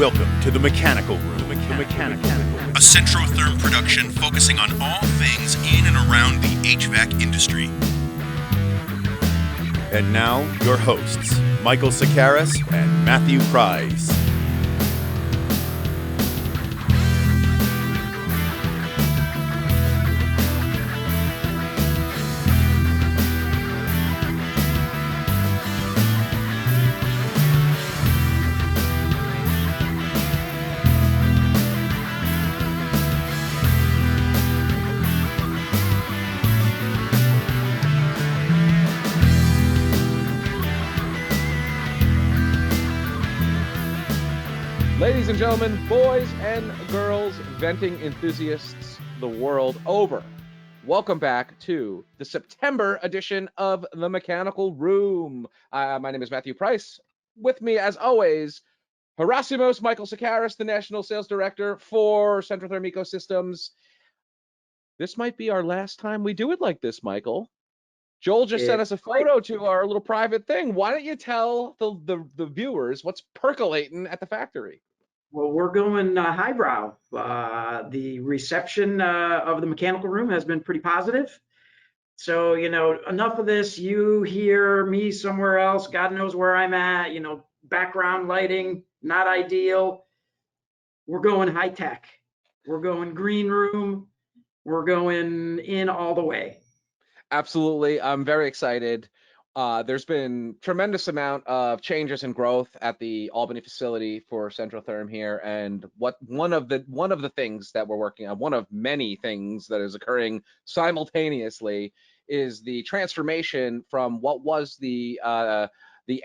Welcome to the Mechanical Room. A Centrotherm production focusing on all things in and around the HVAC industry. And now, your hosts, Michael Sokaris and Matthew Pryce. Ladies and gentlemen, boys and girls, venting enthusiasts the world over, welcome back to the September edition of the Mechanical Room. My name is Matthew Pryce. With me, as always, Harasimos Michael Sokaris, the National Sales Director for Centrotherm Ecosystems. This might be our last time we do it like this, Michael. Joel just sent us a photo to our little private thing. Why don't you tell the viewers what's percolating at the factory? Well, we're going highbrow. The reception of the Mechanical Room has been pretty positive. So, enough of this, you hear me somewhere else, God knows where I'm at, background lighting, not ideal. We're going high tech. We're going green room. We're going in all the way. Absolutely. I'm very excited. There's been tremendous amount of changes and growth at the Albany facility for Centrotherm here, and one of the things that we're working on, one of many things that is occurring simultaneously, is the transformation from what was the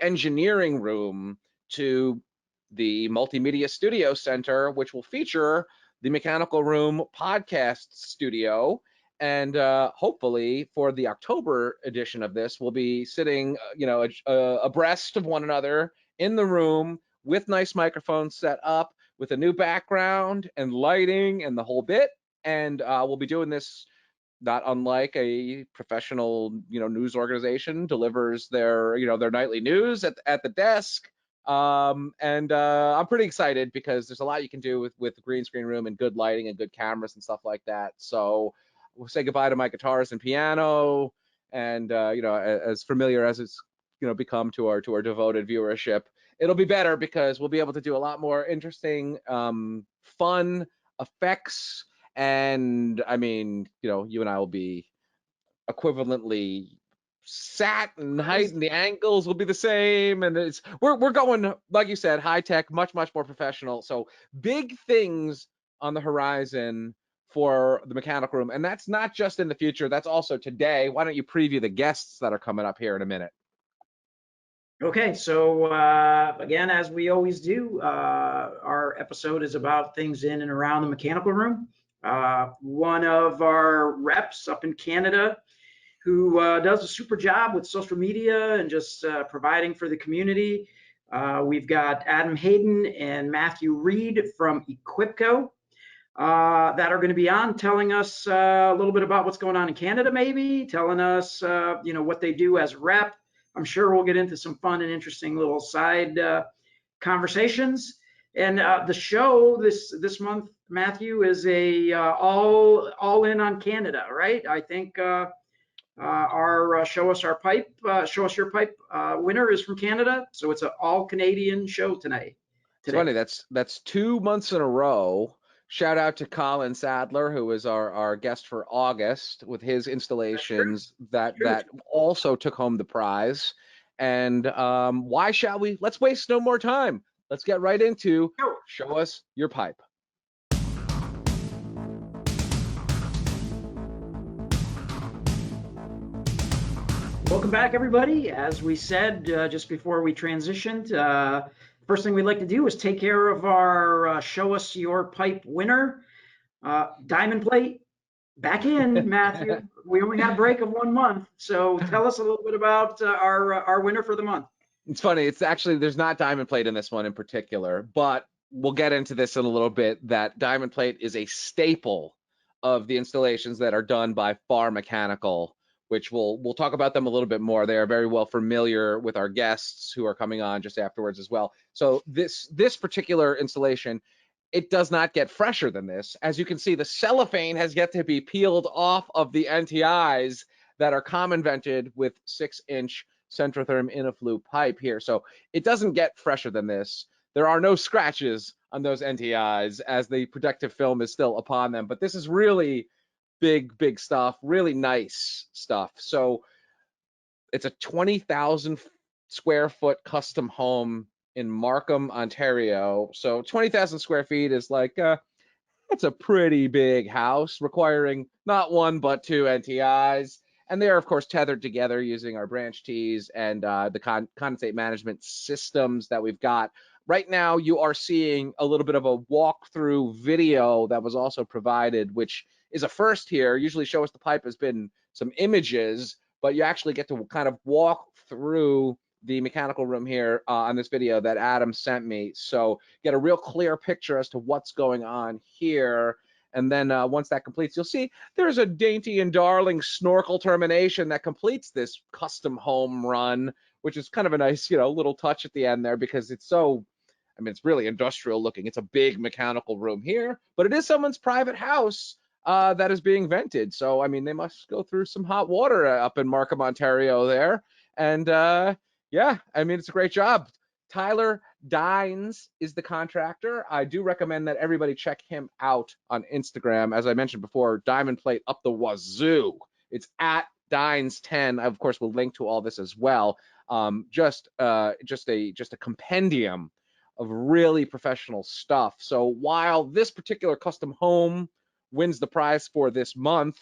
engineering room to the multimedia studio center, which will feature the Mechanical Room podcast studio. And hopefully for the October edition of this, we'll be sitting, abreast of one another in the room with nice microphones set up, with a new background and lighting and the whole bit. And we'll be doing this not unlike a professional, news organization delivers their nightly news at the desk. I'm pretty excited because there's a lot you can do with the green screen room and good lighting and good cameras and stuff like that. So we'll say goodbye to my guitars and piano, and as familiar as it's become to our devoted viewership, it'll be better because we'll be able to do a lot more interesting, fun effects. And I mean, you and I will be equivalently sat, and height and the angles will be the same, and we're going, like you said, high tech, much more professional. So big things on the horizon for the Mechanical Room, and that's not just in the future, that's also today. Why don't you preview the guests that are coming up here in a minute? Okay, so again, as we always do, our episode is about things in and around the Mechanical Room. One of our reps up in Canada who does a super job with social media and just providing for the community. We've got Hedden and Matthew Reid from Equipco that are going to be on, telling us a little bit about what's going on in Canada, maybe telling us what they do as a rep. I'm sure we'll get into some fun and interesting little side conversations. And the show this month, Matthew, is a all in on Canada, right? I think our Show Us Your Pipe winner is from Canada, so it's an all Canadian show today. It's funny, that's 2 months in a row. Shout out to Colin Sadler, who is our guest for August with his installations that also took home the prize. And let's waste no more time. Let's get right into Show Us Your Pipe. Welcome back, everybody. As we said just before we transitioned, first thing we'd like to do is take care of our Show Us Your Pipe winner, Diamond Plate. Back in, Matthew. We only had a break of 1 month, so tell us a little bit about our winner for the month. It's funny. It's actually, there's not Diamond Plate in this one in particular, but we'll get into this in a little bit, that Diamond Plate is a staple of the installations that are done by Farr Mechanical which we'll talk about them a little bit more. They are very well familiar with our guests who are coming on just afterwards as well. So this particular installation, it does not get fresher than this. As you can see, the cellophane has yet to be peeled off of the NTIs that are common vented with 6-inch Centrotherm Inaflu pipe here. So it doesn't get fresher than this. There are no scratches on those NTIs as the protective film is still upon them, but this is really big stuff, really nice stuff. So it's a 20,000 square foot custom home in Markham, Ontario. So 20,000 square feet is like, it's a pretty big house requiring not one, but 2 NTIs. And they are, of course, tethered together using our branch tees and the condensate management systems that we've got. Right now, you are seeing a little bit of a walkthrough video that was also provided, which is a first here. Usually show us the pipe has been some images, but you actually get to kind of walk through the mechanical room here on this video that Adam sent me. So get a real clear picture as to what's going on here. And then once that completes, you'll see there's a dainty and darling snorkel termination that completes this custom home run, which is kind of a nice, little touch at the end there because it's so, it's really industrial looking. It's a big mechanical room here, but it is someone's private house that is being vented. So, they must go through some hot water up in Markham, Ontario there. And yeah, it's a great job. Tyler Dynmes is the contractor. I do recommend that everybody check him out on Instagram. As I mentioned before, diamond plate up the wazoo. It's at Dynmes10. Of course, we'll link to all this as well. Just a compendium of really professional stuff. So while this particular custom home wins the prize for this month,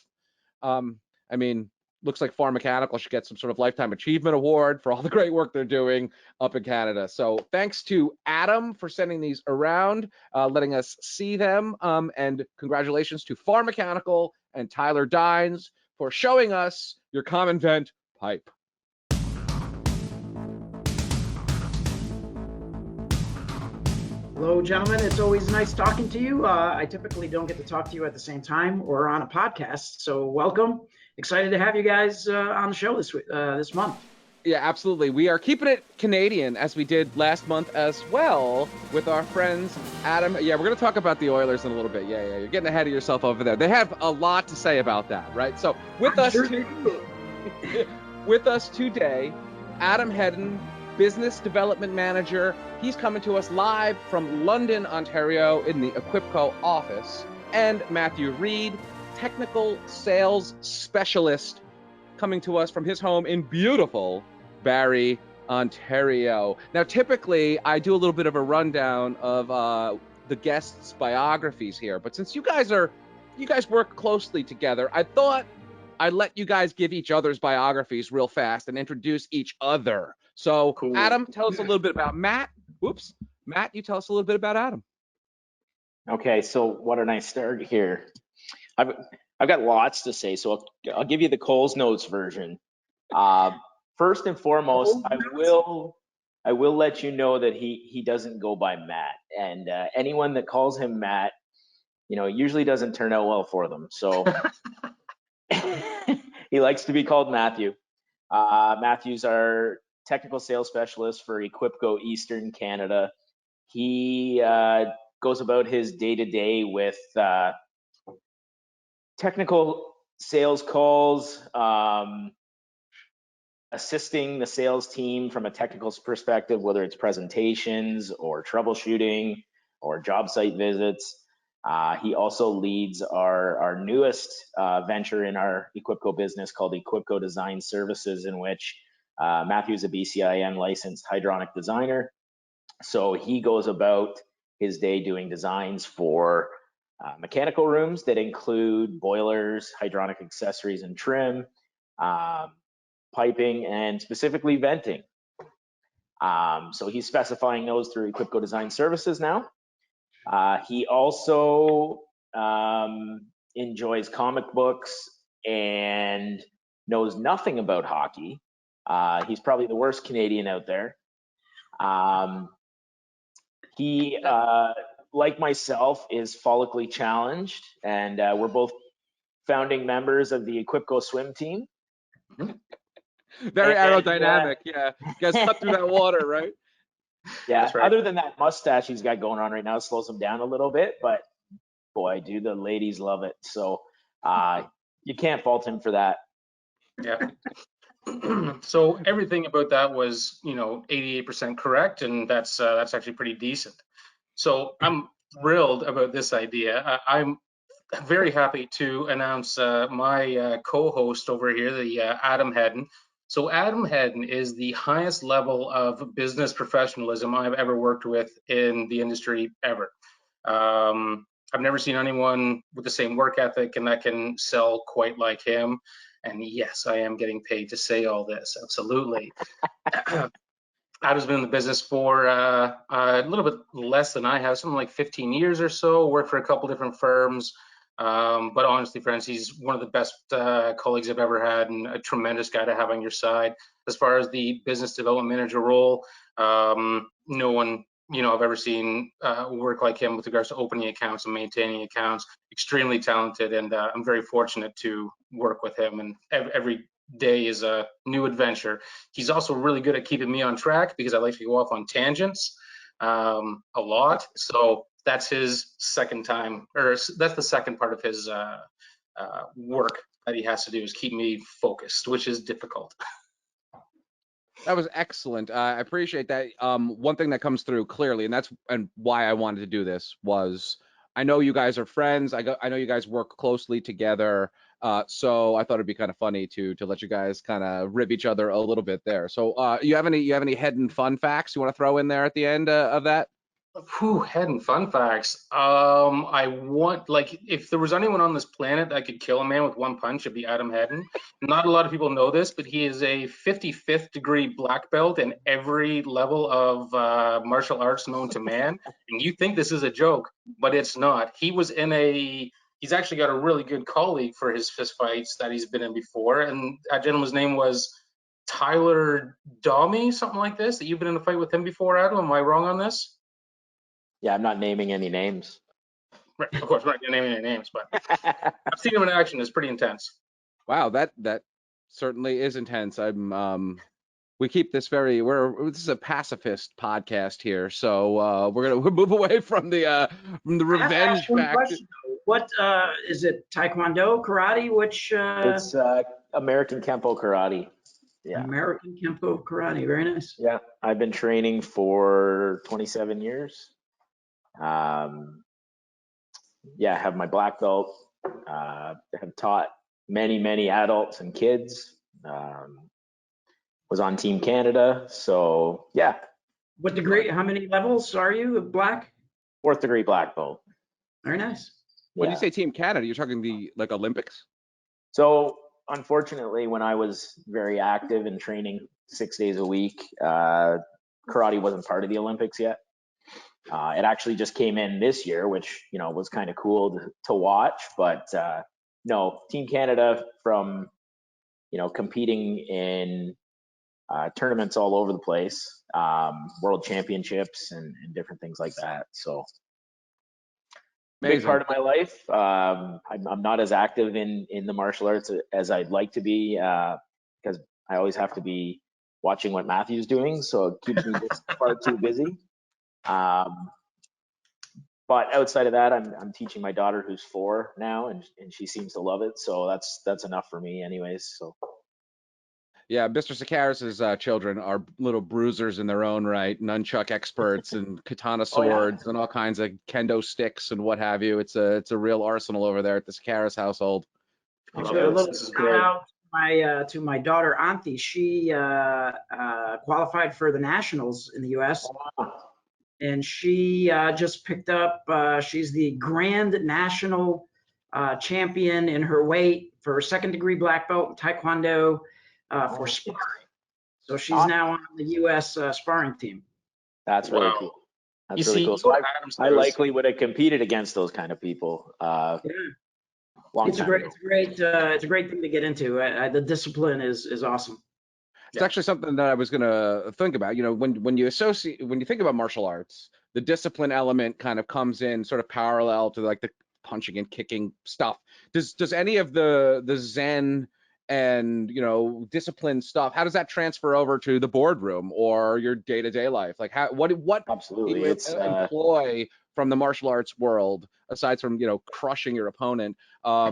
looks like Farr Mechanical should get some sort of lifetime achievement award for all the great work they're doing up in Canada. So thanks to Adam for sending these around, letting us see them, and congratulations to Farr Mechanical and Tyler Dynmes for showing us your common vent pipe. Hello, gentlemen. It's always nice talking to you. I typically don't get to talk to you at the same time or on a podcast, so welcome. Excited to have you guys on the show this month. Yeah, absolutely. We are keeping it Canadian as we did last month as well with our friends Adam. Yeah, we're going to talk about the Oilers in a little bit. Yeah, you're getting ahead of yourself over there. They have a lot to say about that, right? So with us today, Adam Hedden, Business Development Manager. He's coming to us live from London, Ontario in the Equipco office. And Matthew Reid, Technical Sales Specialist, coming to us from his home in beautiful Barrie, Ontario. Now, typically, I do a little bit of a rundown of the guests' biographies here, but since you guys work closely together, I thought I'd let you guys give each other's biographies real fast and introduce each other. So, cool. Adam, tell us a little bit about Matt. Matt, you tell us a little bit about Adam. Okay, so why don't I start here? I've got lots to say, so I'll give you the Coles Notes version. First and foremost, I will let you know that he doesn't go by Matt, and anyone that calls him Matt, it usually doesn't turn out well for them. So he likes to be called Matthew. Matthew's our technical sales specialist for Equipco Eastern Canada. He goes about his day-to-day with technical sales calls, assisting the sales team from a technical perspective, whether it's presentations or troubleshooting or job site visits. He also leads our newest venture in our Equipco business called Equipco Design Services, in which Matthew's a BCIN licensed hydronic designer. So he goes about his day doing designs for mechanical rooms that include boilers, hydronic accessories and trim, piping, and specifically venting. So he's specifying those through Equipco Design Services now. He also enjoys comic books and knows nothing about hockey. He's probably the worst Canadian out there. He, like myself, is follically challenged, and we're both founding members of the Equipco swim team. Very And, aerodynamic. Yeah, you guys cut through that water, right? yeah, That's right. other than that mustache he's got going on right now slows him down a little bit, but boy, do the ladies love it. So you can't fault him for that. Yeah. So everything about that was, 88% correct, and that's actually pretty decent. So I'm thrilled about this idea. I'm very happy to announce my co-host over here, the Adam Hedden. So Adam Hedden is the highest level of business professionalism I've ever worked with in the industry ever. I've never seen anyone with the same work ethic and that can sell quite like him. And yes, I am getting paid to say all this. Absolutely. Adam's been in the business for a little bit less than I have, something like 15 years or so. Worked for a couple different firms. But honestly, friends, he's one of the best colleagues I've ever had and a tremendous guy to have on your side. As far as the business development manager role, no one I've ever seen work like him with regards to opening accounts and maintaining accounts. Extremely talented, and I'm very fortunate to work with him. And every day is a new adventure. He's also really good at keeping me on track because I like to go off on tangents a lot. So that's his second time, or that's the second part of his work that he has to do, is keep me focused, which is difficult. That was excellent. I appreciate that. One thing that comes through clearly, and why I wanted to do this was, I know you guys are friends. I know you guys work closely together. So I thought it'd be kind of funny to let you guys kind of rib each other a little bit there. So you have any Hedden fun facts you want to throw in there at the end of that? Hedden fun facts. I want, like, if there was anyone on this planet that could kill a man with one punch, it'd be Adam Hedden. Not a lot of people know this, but he is a 55th degree black belt in every level of martial arts known to man. And you think this is a joke, but it's not. He's actually got a really good colleague for his fist fights that he's been in before. And that gentleman's name was Tyler Domi, something like this, that you've been in a fight with him before, Adam. Am I wrong on this? Yeah, I'm not naming any names. Right, of course, we're not naming any names, but I've seen him in action. It's pretty intense. Wow, that certainly is intense. We keep this this is a pacifist podcast here, so we'll move away from the revenge factor. What is it? Taekwondo, karate? Which? It's American Kempo Karate. Yeah. American Kempo Karate. Very nice. Yeah, I've been training for 27 years. Yeah, I have my black belt. Have taught many adults and kids. Was on Team Canada, so yeah. What degree? How many levels are you of black? 4th degree black belt. Very nice. When you say Team Canada, you're talking the Olympics? So unfortunately, when I was very active in training 6 days a week, karate wasn't part of the Olympics yet. It actually just came in this year, which was kind of cool to watch. But no, Team Canada, from competing in tournaments all over the place, world championships and different things like that. So big part of my life. I'm not as active in the martial arts as I'd like to be, because I always have to be watching what Matthew's doing, so it keeps me just far too busy. But outside of that, I'm teaching my daughter, who's 4 now, and she seems to love it. So that's enough for me, anyways. So. Yeah, Mr. Sokaris' children are little bruisers in their own right, nunchuck experts and katana swords and all kinds of kendo sticks and what have you. It's a real arsenal over there at the Sokaris household. A little shout out to my daughter Anthi. She qualified for the nationals in the U.S. and she just picked up. She's the grand national champion in her weight for 2nd degree black belt in Taekwondo. For sparring. So she's now on the U.S. Sparring team. That's really cool. That's really cool. So I likely would have competed against those kind of people. Yeah. It's a great thing to get into. The discipline is awesome. It's actually something that I was going to think about. When you think about martial arts, the discipline element kind of comes in sort of parallel to like the punching and kicking stuff. Does any of the Zen and discipline stuff, how does that transfer over to the boardroom or your day-to-day life? Like what do Absolutely. you employ from the martial arts world, aside from crushing your opponent? How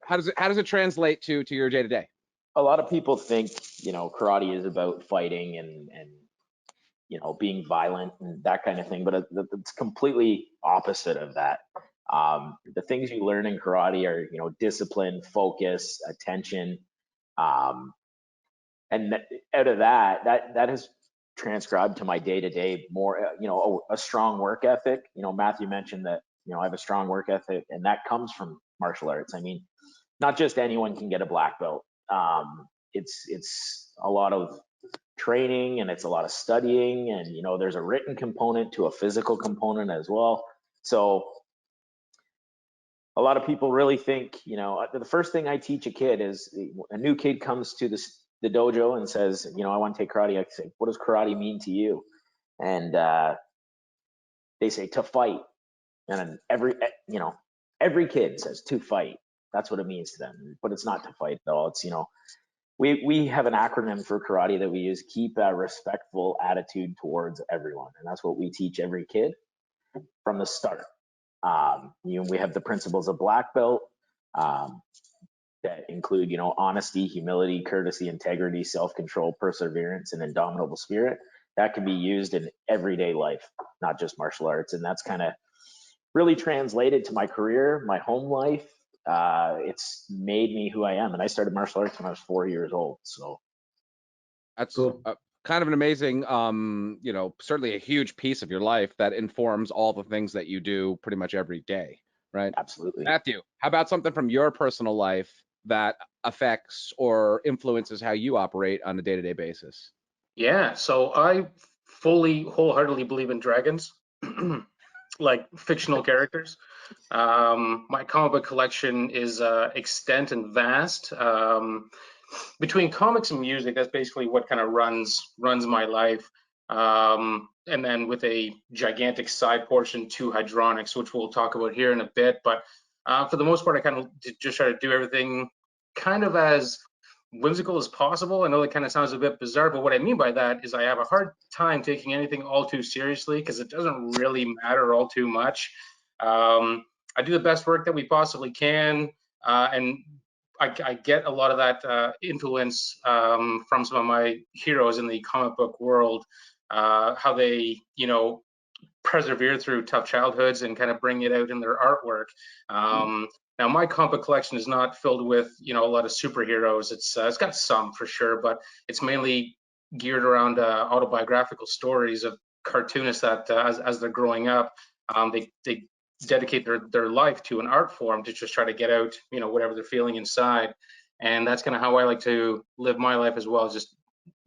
does it translate to your day-to-day? A lot of people think karate is about fighting and being violent and that kind of thing, but it's completely opposite of that. The things you learn in karate are discipline, focus, attention, and out of that has transcribed to my day-to-day more a strong work ethic. Matthew mentioned that I have a strong work ethic, and that comes from martial arts. I mean, not just anyone can get a black belt. It's a lot of training, and it's a lot of studying, and there's a written component to a physical component as well. So a lot of people really think, the first thing I teach a kid is, a new kid comes to the dojo and says, I want to take karate. I say, what does karate mean to you? And they say, to fight. And every kid says to fight. That's what it means to them, but it's not to fight at all. It's we have an acronym for karate that we use: keep a respectful attitude towards everyone, and that's what we teach every kid from the start. We have the principles of black belt that include honesty, humility, courtesy, integrity, self-control, perseverance, and indomitable spirit. That can be used in everyday life, not just martial arts, and that's kind of really translated to my career, my home life. It's made me who I am, and I started martial arts when I was 4 years old. So that's cool. Kind of an amazing, certainly a huge piece of your life that informs all the things that you do pretty much every day, right? Absolutely. Matthew, how about something from your personal life that affects or influences how you operate on a day-to-day basis? Yeah, so I wholeheartedly believe in dragons, like fictional characters. My comic book collection is extent and vast. Between comics and music, that's basically what kind of runs my life. And then with a gigantic side portion to hydronics, which we'll talk about here in a bit. But for the most part, I kind of just try to do everything kind of as whimsical as possible. I know that kind of sounds a bit bizarre, but what I mean by that is I have a hard time taking anything all too seriously, because it doesn't really matter all too much. I do the best work that we possibly can, and I get a lot of that influence from some of my heroes in the comic book world, how they, persevere through tough childhoods and kind of bring it out in their artwork. Now, my comic book collection is not filled with, a lot of superheroes. It's got some for sure, but it's mainly geared around autobiographical stories of cartoonists that, as they're growing up, they dedicate their life to an art form to just try to get out, whatever they're feeling inside. And that's kind of how I like to live my life as well, just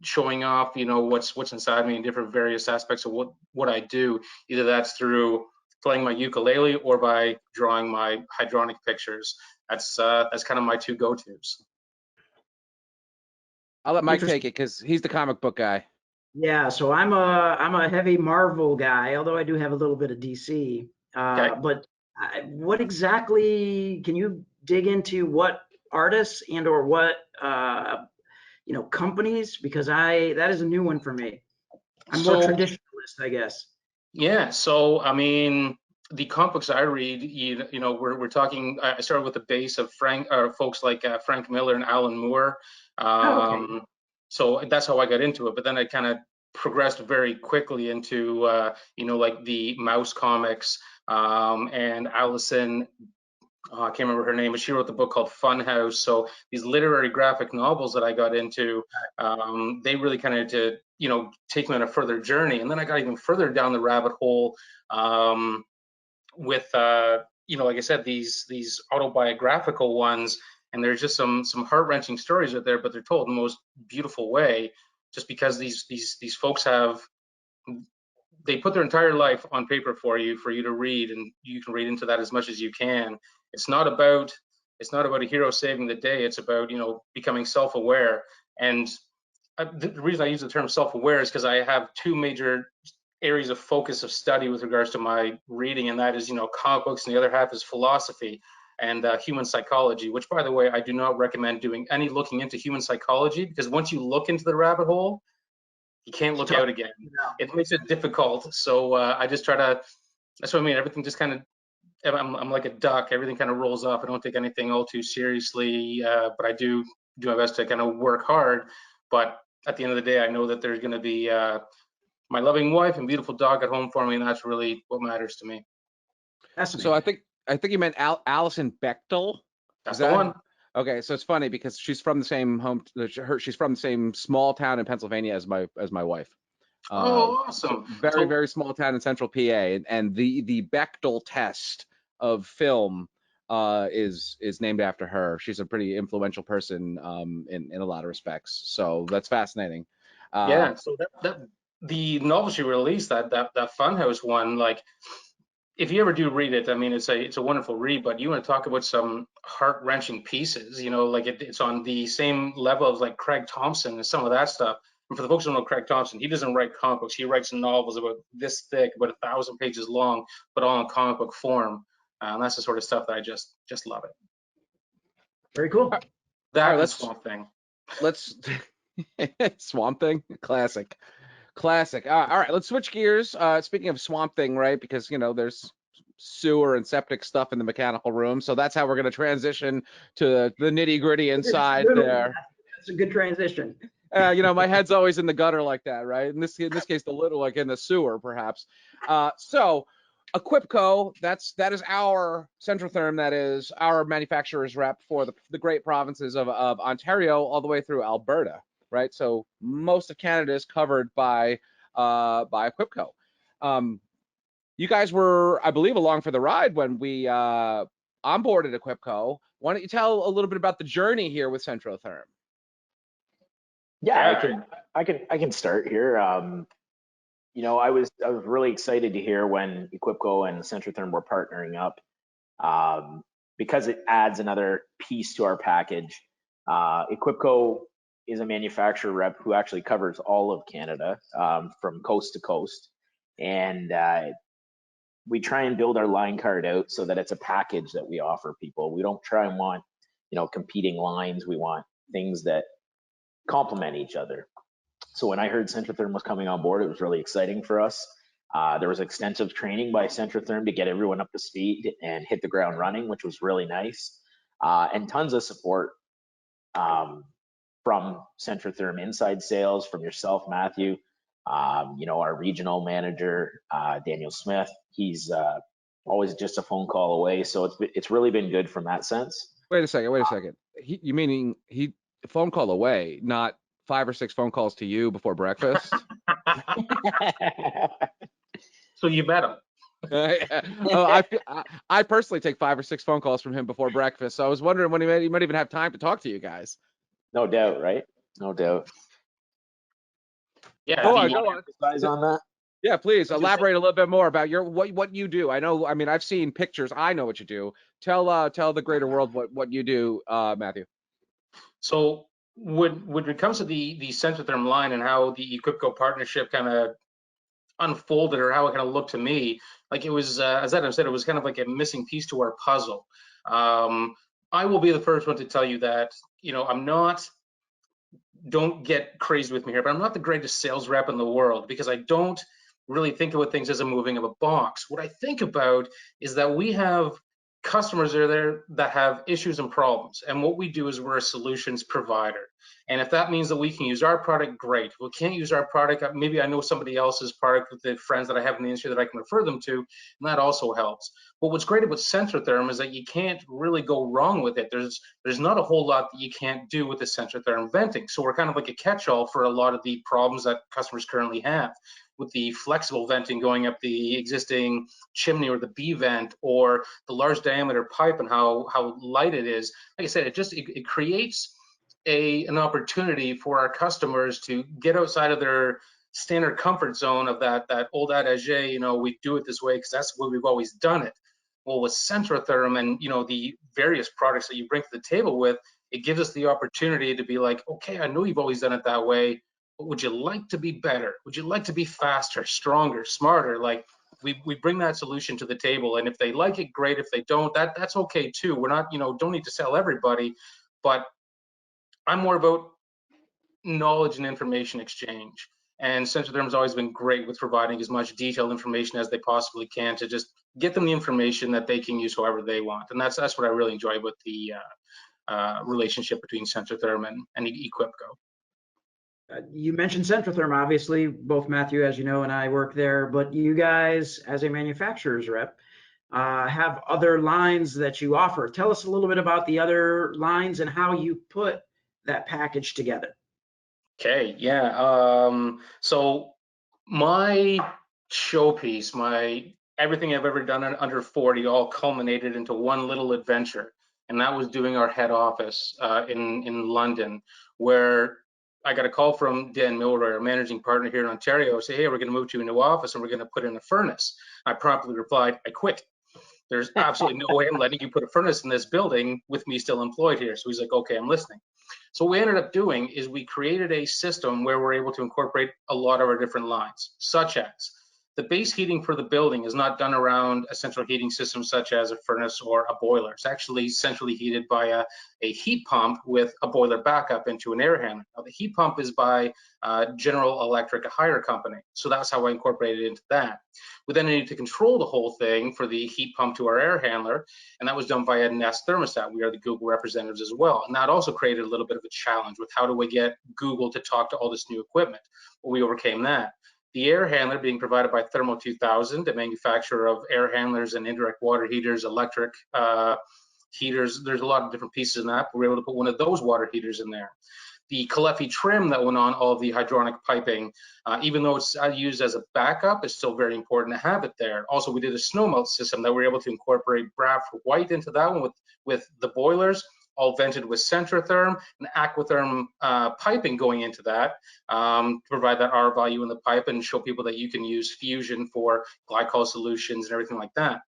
showing off, what's inside me in different various aspects of what I do. Either that's through playing my ukulele or by drawing my hydronic pictures. That's kind of my two go-tos. I'll let Mike take it because he's the comic book guy. Yeah, so I'm a heavy Marvel guy, although I do have a little bit of DC. Okay. But what exactly, can you dig into what artists and or what companies? Because that is a new one for me. I'm more traditionalist, I guess. Yeah, so I mean, the comic books I read, we're talking. I started with the base of folks like Frank Miller and Alan Moore. Okay. So that's how I got into it. But then I kind of progressed very quickly into like the Mouse comics, and Allison. I can't remember her name, but she wrote the book called Funhouse. So these literary graphic novels that I got into, they really kind of did, take me on a further journey. And then I got even further down the rabbit hole with, like I said, these autobiographical ones. And there's just some heart-wrenching stories out there, but they're told in the most beautiful way, just because these folks they put their entire life on paper for you to read, and you can read into that as much as you can. It's not about a hero saving the day. It's about, becoming self-aware. And the reason I use the term self-aware is because I have two major areas of focus of study with regards to my reading, and that is, comic books, and the other half is philosophy. and human psychology, which, by the way, I do not recommend doing any looking into human psychology, because once you look into the rabbit hole, you can't look out again. It makes it difficult. So I just try to, that's what I mean, everything just kind of, I'm like a duck, everything kind of rolls off. I don't take anything all too seriously, but I do my best to kind of work hard. But at the end of the day, I know that there's going to be my loving wife and beautiful dog at home for me, and that's really what matters to me. So I think you meant Allison Bechtel. That's the one. Okay, so it's funny because she's from the same she's from the same small town in Pennsylvania as my wife. Oh, awesome. So very small town in central PA, and the Bechtel test of film is named after her. She's a pretty influential person in a lot of respects. So that's fascinating. Yeah. So that the novel she released, that Funhouse one, like, if you ever do read it, I mean, it's a wonderful read. But you want to talk about some heart-wrenching pieces, you know, like it's on the same level as like Craig Thompson and some of that stuff. And for the folks who don't know Craig Thompson, he doesn't write comic books. He writes novels about this thick, about 1,000 pages long, but all in comic book form. And that's the sort of stuff that I just love it. Very cool. That and Swamp Thing. Let's Swamp Thing, classic. All right, let's switch gears. Speaking of Swamp Thing, right? Because, you know, there's sewer and septic stuff in the mechanical room, so that's how we're going to transition to the nitty gritty inside there. That's a good transition. You know, my head's always in the gutter like that, right? In this case, the little, like in the sewer, perhaps. So Equipco, that is our Centrotherm, that is our manufacturer's rep for the great provinces of Ontario all the way through Alberta, right? So most of Canada is covered by Equipco. You guys were, I believe, along for the ride when we onboarded Equipco. Why don't you tell a little bit about the journey here with Centrotherm? Yeah, I can start here. You know, I was really excited to hear when Equipco and Centrotherm were partnering up, because it adds another piece to our package. Equipco is a manufacturer rep who actually covers all of Canada, from coast to coast, and we try and build our line card out so that it's a package that we offer people. We don't try and want, you know, competing lines. We want things that complement each other. So when I heard Centrotherm was coming on board, it was really exciting for us. There was extensive training by Centrotherm to get everyone up to speed and hit the ground running, which was really nice. And tons of support from Centrotherm inside sales, from yourself, Matthew, you know, our regional manager, Daniel Smith. He's always just a phone call away. So it's really been good from that sense. Wait a second. You meaning he phone call away, not 5 or 6 phone calls to you before breakfast? So you met him. I personally take 5 or 6 phone calls from him before breakfast. So I was wondering when he might even have time to talk to you guys. No doubt, right? No doubt. Yeah. Go on that. Yeah, please elaborate a little bit more about what you do. I know, I mean, I've seen pictures. I know what you do. Tell the greater world what you do, Matthew. So when it comes to the Centrotherm line and how the Equipco partnership kind of unfolded, or how it kind of looked to me, like it was, as Adam said, it was kind of like a missing piece to our puzzle. I will be the first one to tell you that, you know, don't get crazy with me here, but I'm not the greatest sales rep in the world, because I don't really think about things as a moving of a box. What I think about is that we have customers that are there that have issues and problems, and what we do is we're a solutions provider. And if that means that we can use our product, great. If we can't use our product, maybe I know somebody else's product with the friends that I have in the industry that I can refer them to, and that also helps. But what's great about Centrotherm is that you can't really go wrong with it. There's not a whole lot that you can't do with the Centrotherm venting. So we're kind of like a catch-all for a lot of the problems that customers currently have, with the flexible venting going up the existing chimney or the B vent, or the large diameter pipe and how light it is. Like I said, it creates an opportunity for our customers to get outside of their standard comfort zone of that old adage, you know, we do it this way because that's the way we've always done it. Well, with Centrotherm and, you know, the various products that you bring to the table with, it gives us the opportunity to be like, okay, I know you've always done it that way, but would you like to be better? Would you like to be faster, stronger, smarter? Like, we bring that solution to the table, and if they like it, great. If they don't, that's okay too. We're not, don't need to sell everybody, but I'm more about knowledge and information exchange. And Centrotherm has always been great with providing as much detailed information as they possibly can to just get them the information that they can use however they want. And that's what I really enjoy with the relationship between Centrotherm and Equipco. You mentioned Centrotherm, obviously, both Matthew, as you know, and I work there, but you guys, as a manufacturer's rep, have other lines that you offer. Tell us a little bit about the other lines and how you put that package together. Okay, yeah. So my showpiece, everything I've ever done under 40 all culminated into one little adventure. And that was doing our head office in London, where I got a call from Dan Milroy, our managing partner here in Ontario, say, hey, we're going to move to a new office and we're going to put in a furnace. I promptly replied, I quit. There's absolutely no way I'm letting you put a furnace in this building with me still employed here. So he's like, okay, I'm listening. So what we ended up doing is we created a system where we're able to incorporate a lot of our different lines, such as the base heating for the building is not done around a central heating system such as a furnace or a boiler. It's actually centrally heated by a heat pump with a boiler backup into an air handler. Now, the heat pump is by General Electric, a hire company. So that's how I incorporated into that. We then needed to control the whole thing for the heat pump to our air handler, and that was done via Nest thermostat. We are the Google representatives as well. And that also created a little bit of a challenge with how do we get Google to talk to all this new equipment. Well, we overcame that. The air handler being provided by Thermo 2000, a manufacturer of air handlers and indirect water heaters, electric heaters. There's a lot of different pieces in that. We were able to put one of those water heaters in there. The Caleffi trim that went on all of the hydronic piping, even though it's used as a backup, it's still very important to have it there. Also, we did a snow melt system that we were able to incorporate Bradford White into that one with the boilers, all vented with Centrotherm and Aquatherm piping going into that to provide that R value in the pipe and show people that you can use fusion for glycol solutions and everything like that.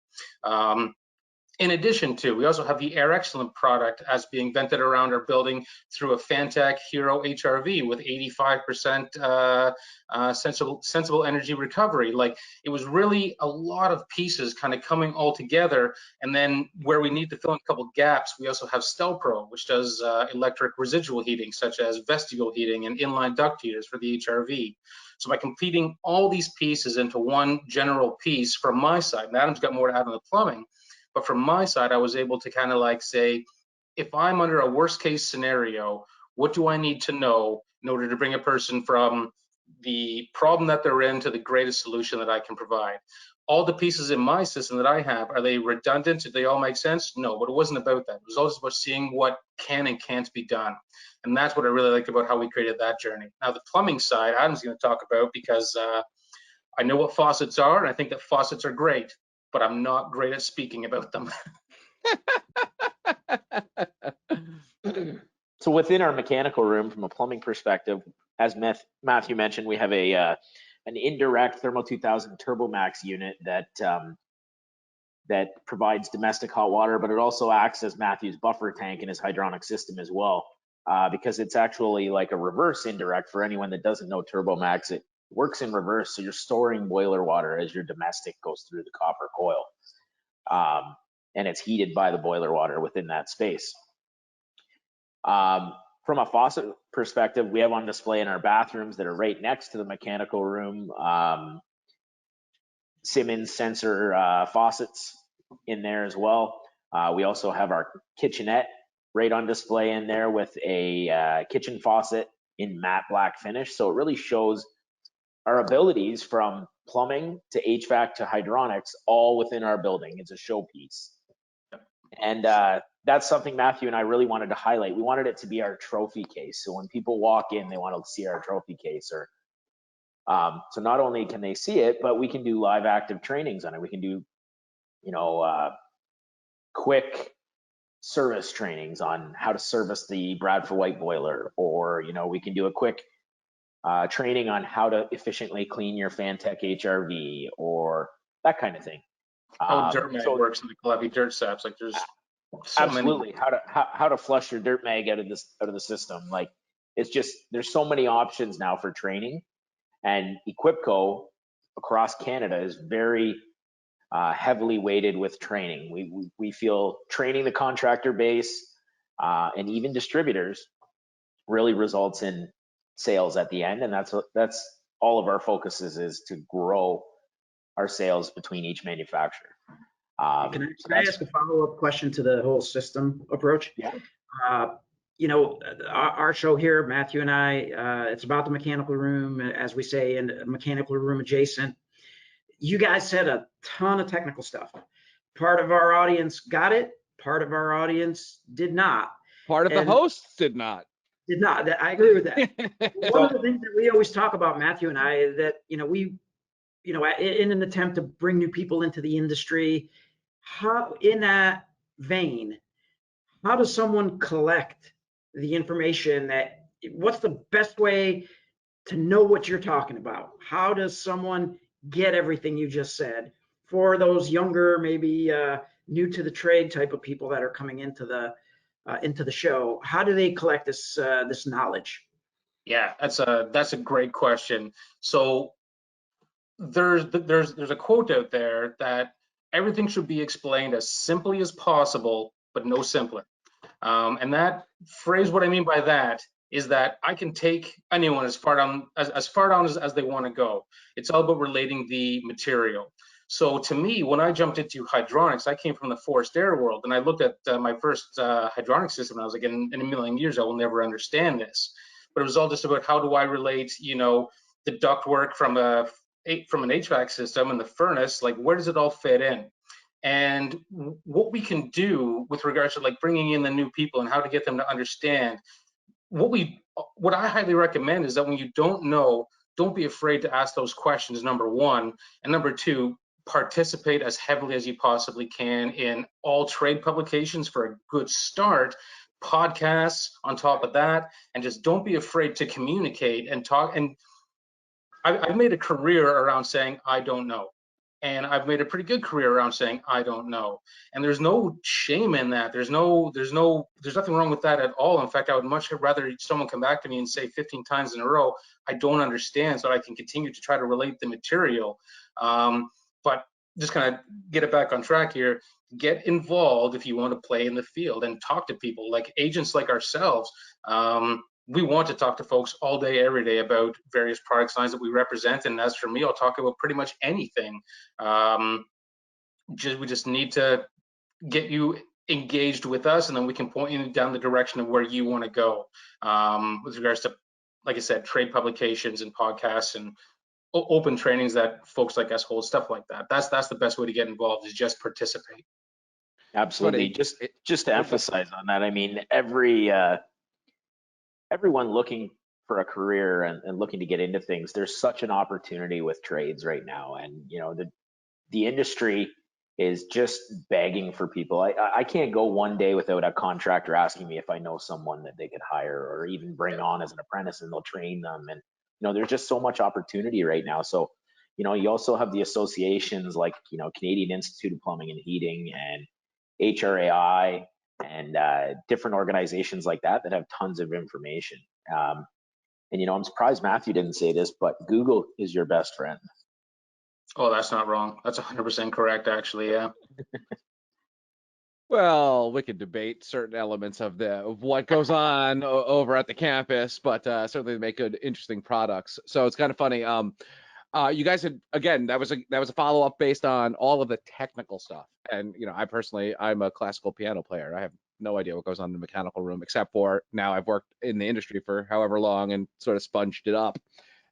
In addition to, we also have the Air Excellent product as being vented around our building through a Fantech Hero HRV with 85% sensible energy recovery. Like, it was really a lot of pieces kind of coming all together. And then where we need to fill in a couple gaps, we also have Stelpro, which does electric residual heating, such as vestibule heating and inline duct heaters for the HRV. So by completing all these pieces into one general piece from my side, and Adam's got more to add on the plumbing, but from my side, I was able to kind of like say, if I'm under a worst case scenario, what do I need to know in order to bring a person from the problem that they're in to the greatest solution that I can provide? All the pieces in my system that I have, are they redundant? Do they all make sense? No, but it wasn't about that. It was always about seeing what can and can't be done. And that's what I really like about how we created that journey. Now, the plumbing side, Adam's going to talk about, because I know what faucets are, and I think that faucets are great, but I'm not great at speaking about them. So within our mechanical room, from a plumbing perspective, as Matthew mentioned, we have an indirect Thermo 2000 TurboMax unit that provides domestic hot water, but it also acts as Matthew's buffer tank in his hydronic system as well, because it's actually like a reverse indirect. For anyone that doesn't know TurboMax, it works in reverse, so you're storing boiler water as your domestic goes through the copper coil, and it's heated by the boiler water within that space. From a faucet perspective, we have on display in our bathrooms that are right next to the mechanical room Siemens sensor faucets in there as well. We also have our kitchenette right on display in there with a kitchen faucet in matte black finish, so it really shows our abilities from plumbing to HVAC to hydronics all within our building. It's a showpiece. And that's something Matthew and I really wanted to highlight. We wanted it to be our trophy case. So when people walk in, they want to see our trophy case. Or so not only can they see it, but we can do live active trainings on it. We can do, quick service trainings on how to service the Bradford White boiler, or, we can do a quick training on how to efficiently clean your Fantech HRV, or that kind of thing. How dirt mag works in the Caleffi dirt saps. Like, there's so absolutely many. how to flush your dirt mag out of the system. Like, it's just, there's so many options now for training, and Equipco across Canada is very heavily weighted with training. We feel training the contractor base and even distributors really results in sales at the end, and that's all of our focus is to grow our sales between each manufacturer. Can I ask a follow-up question to the whole system approach? Yeah. You know, our show here, Matthew and I, it's about the mechanical room, as we say, and mechanical room adjacent. You guys said a ton of technical stuff. Part of our audience got it. Part of our audience did not. Part of the hosts did not. Did not. I agree with that. One of the things that we always talk about, Matthew and I, that, you know, in an attempt to bring new people into the industry, how, in that vein, how does someone collect the information what's the best way to know what you're talking about? How does someone get everything you just said for those younger, maybe new to the trade type of people that are coming into the show? How do they collect this knowledge? Yeah, that's a great question. So there's a quote out there that everything should be explained as simply as possible, but no simpler. And that phrase, what I mean by that is that I can take anyone as far down as they want to go. It's all about relating the material. So to me, when I jumped into hydronics, I came from the forced air world, and I looked at my first hydronic system, and I was like, in a million years, I will never understand this. But it was all just about how do I relate, you know, the ductwork from an HVAC system and the furnace, like where does it all fit in? And what we can do with regards to like bringing in the new people and how to get them to understand, what I highly recommend is that when you don't know, don't be afraid to ask those questions, number one. And number two, participate as heavily as you possibly can in all trade publications for a good start, podcasts on top of that, and just don't be afraid to communicate and talk. And I've made a career around saying, I don't know. And I've made a pretty good career around saying, I don't know. And there's no shame in that. There's nothing wrong with that at all. In fact, I would much rather someone come back to me and say 15 times in a row, I don't understand, so I can continue to try to relate the material. But just kind of get it back on track here. Get involved if you want to play in the field and talk to people like agents like ourselves. We want to talk to folks all day, every day about various product lines that we represent. And as for me, I'll talk about pretty much anything. We just need to get you engaged with us, and then we can point you down the direction of where you want to go with regards to, like I said, trade publications and podcasts and open trainings that folks like us hold, stuff like that. That's the best way to get involved, is just participate. Absolutely. Just to emphasize on that, I mean, everyone looking for a career and looking to get into things, there's such an opportunity with trades right now. And, you know, the industry is just begging for people. I can't go one day without a contractor asking me if I know someone that they could hire or even bring on as an apprentice, and they'll train them. And, you know, there's just so much opportunity right now. So, you know, you also have the associations like, you know, Canadian Institute of Plumbing and Heating and HRAI, and different organizations like that have tons of information. And, you know, I'm surprised Matthew didn't say this, but Google is your best friend. Oh, that's not wrong. That's 100% correct, actually, yeah. Well, we could debate certain elements of what goes on over at the campus, but certainly they make good, interesting products. So it's kind of funny. You guys had, again, that was a follow-up based on all of the technical stuff. And, you know, I'm a classical piano player. I have no idea what goes on in the mechanical room, except for now I've worked in the industry for however long and sort of sponged it up.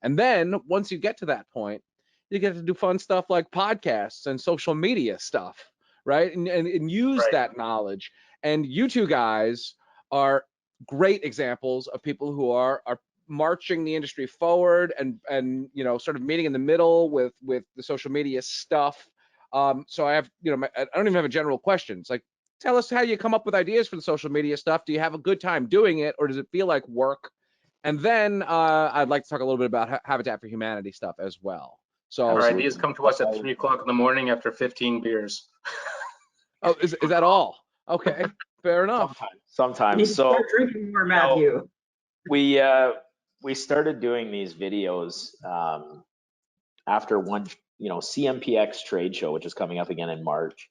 And then once you get to that point, you get to do fun stuff like podcasts and social media stuff, right? And use that knowledge. And you two guys are great examples of people who are marching the industry forward and you know, sort of meeting in the middle with the social media stuff. So I have, you know, I don't even have a general question. It's like, tell us how you come up with ideas for the social media stuff. Do you have a good time doing it, or does it feel like work? And then I'd like to talk a little bit about Habitat for Humanity stuff as well. So our ideas come to us at 3 o'clock in the morning after 15 beers. Oh, is that all? Okay, fair enough. Sometimes. So start drinking more, Matthew. We started doing these videos after one, CMPX trade show, which is coming up again in March.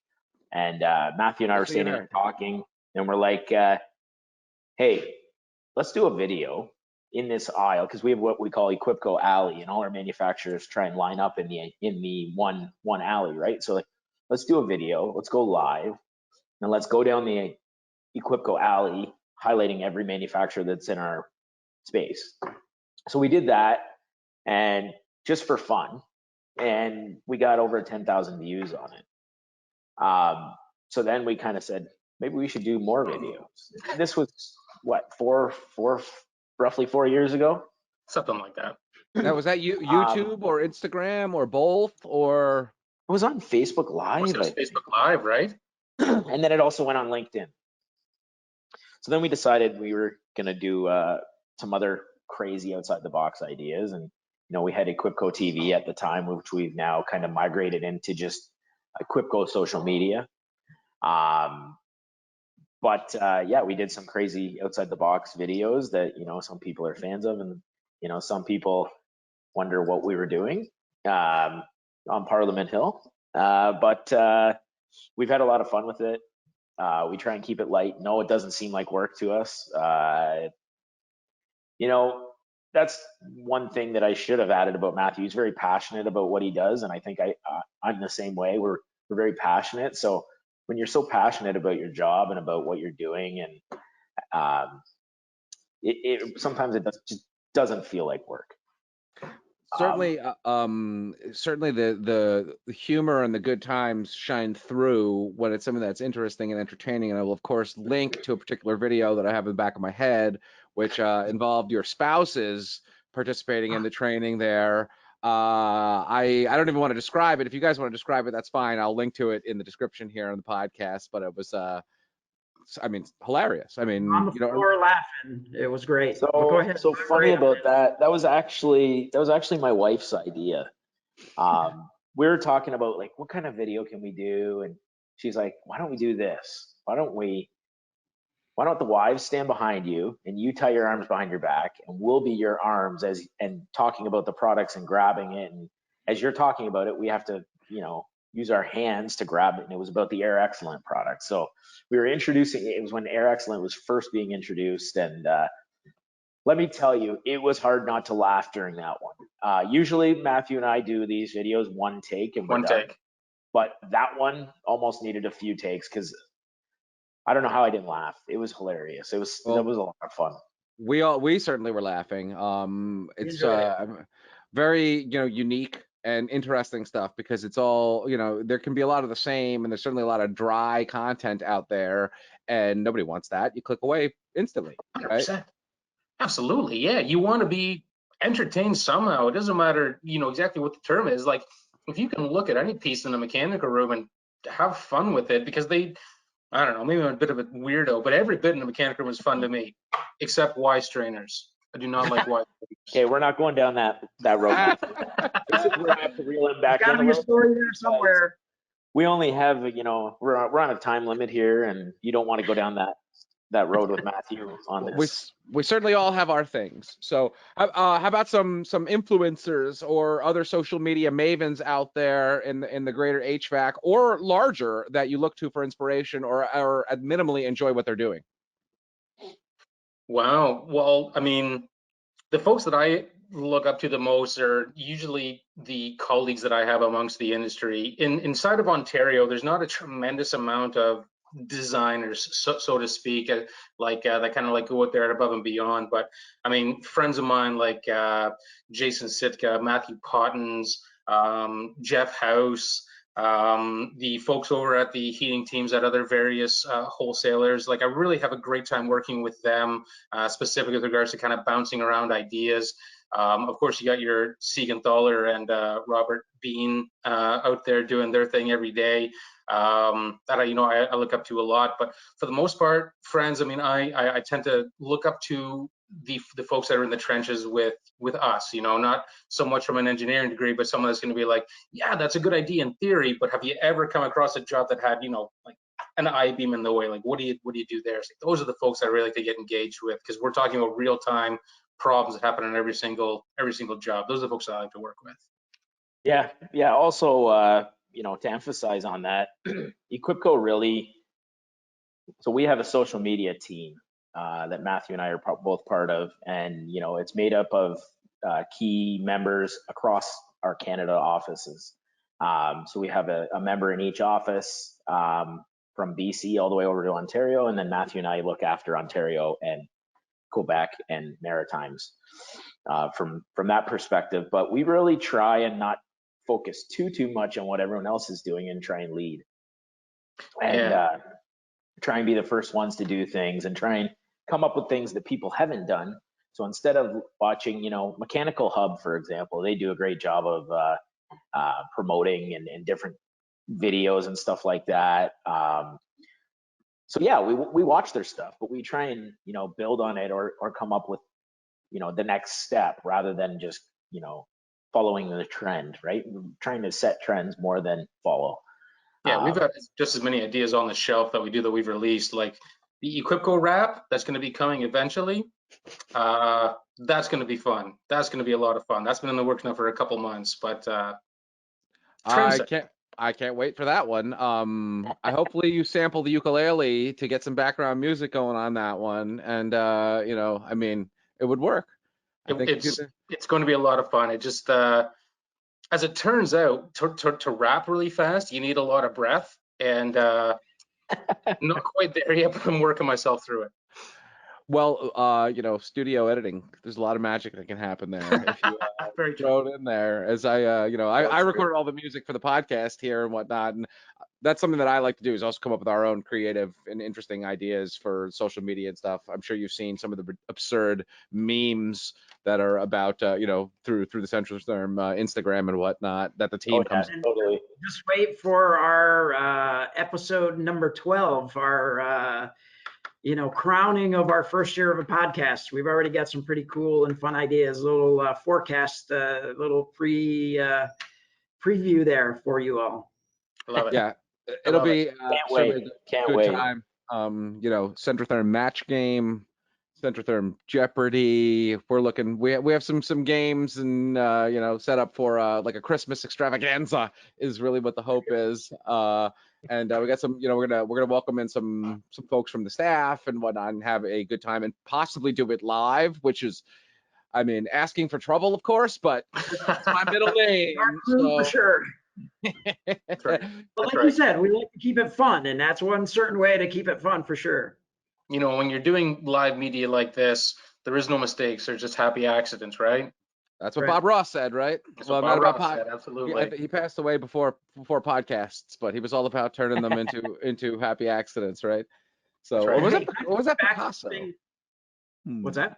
And Matthew and I were sitting there talking, and we're like, hey, let's do a video in this aisle, because we have what we call Equipco Alley, and all our manufacturers try and line up in the one alley, right? So like, let's do a video, let's go live, and let's go down the Equipco Alley, highlighting every manufacturer that's in our space. So we did that, and just for fun, and we got over 10,000 views on it. So then we kind of said, maybe we should do more videos. This was what, roughly 4 years ago? Something like that. Now, was that YouTube or Instagram or both, or? It was on Facebook Live. It was Facebook Live, right? And then it also went on LinkedIn. So then we decided we were gonna do some other crazy outside the box ideas, and we had Equipco TV at the time, which we've now kind of migrated into just Equipco social media. But yeah, we did some crazy outside the box videos that some people are fans of, and some people wonder what we were doing on Parliament Hill. But we've had a lot of fun with it. We try and keep it light. No, it doesn't seem like work to us. That's one thing that I should have added about Matthew. He's very passionate about what he does, and I think I'm the same way. We're very passionate. So when you're so passionate about your job and about what you're doing, and sometimes it just doesn't feel like work. Certainly, certainly the humor and the good times shine through when it's something that's interesting and entertaining. And I will, of course, link to a particular video that I have in the back of my head, which involved your spouses participating in the training there. I don't even want to describe it. If you guys want to describe it, that's fine. I'll link to it in the description here on the podcast. But it was, hilarious. I mean, on the floor laughing. It was great. So, go ahead. So funny about that. That was actually my wife's idea. We were talking about like, what kind of video can we do? And she's like, why don't we do this? Why don't the wives stand behind you and you tie your arms behind your back, and we'll be your arms and talking about the products and grabbing it. And as you're talking about it, we have to, use our hands to grab it. And it was about the Air Excellent product. So we were introducing, it was when Air Excellent was first being introduced. And let me tell you, it was hard not to laugh during that one. Usually Matthew and I do these videos one take and we're done. But that one almost needed a few takes, because I don't know how I didn't laugh. It was hilarious. It was a lot of fun. We certainly were laughing. It's very unique and interesting stuff, because it's all there can be a lot of the same, and there's certainly a lot of dry content out there, and nobody wants that. You click away instantly, right? 100%. Absolutely, yeah. You want to be entertained somehow. It doesn't matter, exactly what the term is. Like, if you can look at any piece in the mechanical room and have fun with it, because I don't know, maybe I'm a bit of a weirdo, but every bit in the mechanical room is fun to me, except Y strainers. I do not like Y strainers. Okay, we're not going down that road. This is where I have to reel him back. Got to be a story there somewhere. We only have, we're on a time limit here, and you don't want to go down that road with Matthew on this. We certainly all have our things. So how about some influencers or other social media mavens out there in the greater HVAC or larger that you look to for inspiration, or minimally enjoy what they're doing? Wow. Well, I mean, the folks that I look up to the most are usually the colleagues that I have amongst the industry. Inside of Ontario, there's not a tremendous amount of designers, so to speak, like that kind of like go out there above and beyond. But I mean, friends of mine like Jason Sitka, Matthew Cottons, Jeff House, the folks over at the heating teams at other various wholesalers. Like, I really have a great time working with them, specifically with regards to kind of bouncing around ideas. Of course, you got your Siegenthaler and Robert Bean out there doing their thing every day. That I look up to a lot. But for the most part, friends, I mean, I tend to look up to the folks that are in the trenches with us, not so much from an engineering degree, but someone that's going to be like, yeah, that's a good idea in theory, but have you ever come across a job that had, like an I-beam in the way? Like, what do you do there? So those are the folks I really like to get engaged with, because we're talking about real-time problems that happen on every single job. Those are the folks that I like to work with. Yeah. Also, to emphasize on that, Equipco really. So we have a social media team that Matthew and I are both part of, and it's made up of key members across our Canada offices. So we have a member in each office, from BC all the way over to Ontario, and then Matthew and I look after Ontario and Quebec and Maritimes from that perspective. But we really try and not focus too much on what everyone else is doing and try and lead. And try and be the first ones to do things and try and come up with things that people haven't done. So instead of watching, Mechanical Hub, for example, they do a great job of promoting and different videos and stuff like that. So yeah, we watch their stuff, but we try and, build on it or come up with, the next step rather than just, following the trend, right? We're trying to set trends more than follow. Yeah, we've got just as many ideas on the shelf that we've released, like the Equipco wrap that's going to be coming eventually. That's going to be fun. That's going to be a lot of fun. That's been in the works now for a couple months, but I can't wait for that one. I hopefully you sample the ukulele to get some background music going on that one, and I mean, it would work. It's going to be a lot of fun. It just as it turns out, to rap really fast, you need a lot of breath, and not quite there yet, but I'm working myself through it. Well, studio editing, there's a lot of magic that can happen there if you throw it in there. As I record all the music for the podcast here and whatnot, and that's something that I like to do, is also come up with our own creative and interesting ideas for social media and stuff. I'm sure you've seen some of the absurd memes that are about, through the Centrotherm Instagram and whatnot that the team comes. Totally. Just wait for our episode number 12, our crowning of our first year of a podcast. We've already got some pretty cool and fun ideas, little forecast, little preview there for you all. I love it. Yeah, it'll be Can't wait. time. Centrotherm match game, Centrotherm Jeopardy. We're looking. We have some games and set up for like a Christmas extravaganza is really what the hope is. And we got some. We're gonna welcome in some folks from the staff and whatnot and have a good time and possibly do it live, which is, I mean, asking for trouble, of course, but it's my middle name. For sure. That's right. But like you said, we like to keep it fun, and that's one certain way to keep it fun for sure. When you're doing live media like this, there is no mistakes. There's just happy accidents, right? That's what Bob Ross said, right? That's what Bob Ross said, absolutely. He passed away before podcasts, but he was all about turning them into happy accidents, right? So, right. Or was that Picasso? What's that?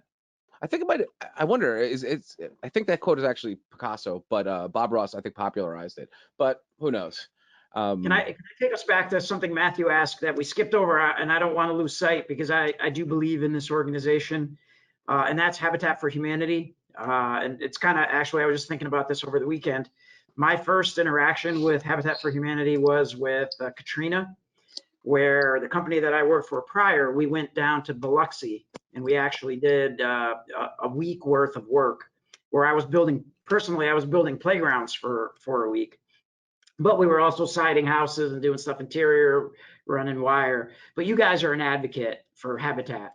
I think it might. I wonder. I think that quote is actually Picasso, but Bob Ross, I think, popularized it. But who knows? Can I take us back to something Matthew asked that we skipped over, and I don't want to lose sight because I do believe in this organization, and that's Habitat for Humanity. And it's kind of, actually, I was just thinking about this over the weekend. My first interaction with Habitat for Humanity was with Katrina, where the company that I worked for prior, we went down to Biloxi and we actually did a week worth of work where I was building playgrounds for a week. But we were also siding houses and doing stuff interior, running wire. But you guys are an advocate for Habitat.